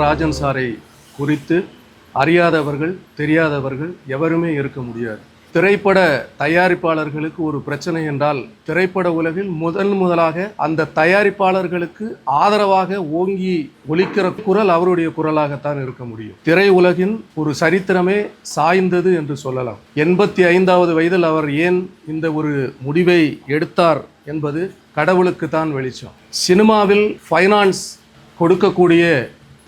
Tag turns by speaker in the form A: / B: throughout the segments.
A: ராஜன் சாரை குறித்து அறியாதவர்கள் தெரியாதவர்கள் எவருமே இருக்க முடியாது. திரைப்பட தயாரிப்பாளர்களுக்கு ஒரு பிரச்சனை என்றால் திரைப்பட உலகில் முதலாக அந்த தயாரிப்பாளர்களுக்கு ஆதரவாக ஓங்கி ஒலிக்கிற குரல் அவருடைய குரலாகத்தான் இருக்க முடியும். திரை உலகின் ஒரு சரித்திரமே சாய்ந்தது என்று சொல்லலாம். 85வது வயதில் அவர் ஏன் இந்த ஒரு முடிவை எடுத்தார் என்பது கடவுளுக்கு தான் வெளிச்சம். சினிமாவில் ஃபைனான்ஸ் கொடுக்கக்கூடிய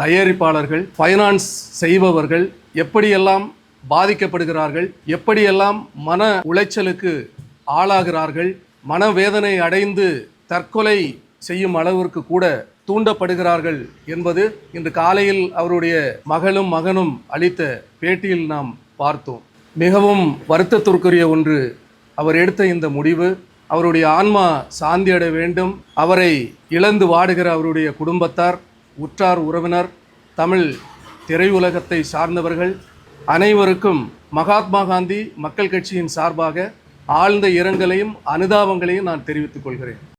A: தயாரிப்பாளர்கள், ஃபைனான்ஸ் செய்பவர்கள் எப்படியெல்லாம் பாதிக்கப்படுகிறார்கள், எப்படியெல்லாம் மன உளைச்சலுக்கு ஆளாகிறார்கள், மனவேதனை அடைந்து தற்கொலை செய்யும் அளவிற்கு கூட தூண்டப்படுகிறார்கள் என்பது இன்று காலையில் அவருடைய மகளும் மகனும் அளித்த பேட்டியில் நாம் பார்த்தோம். மிகவும் வருத்தத்திற்குரிய ஒன்று அவர் எடுத்த இந்த முடிவு. அவருடைய ஆன்மா சாந்தி அடைய வேண்டும். அவரை இழந்து வாடுகிற அவருடைய குடும்பத்தார், உற்றார் உறவினர், தமிழ் திரையுலகத்தை சார்ந்தவர்கள் அனைவருக்கும் மகாத்மா காந்தி மக்கள் கட்சியின் சார்பாக ஆழ்ந்த இரங்கலையும் அனுதாபங்களையும் நான் தெரிவித்துக் கொள்கிறேன்.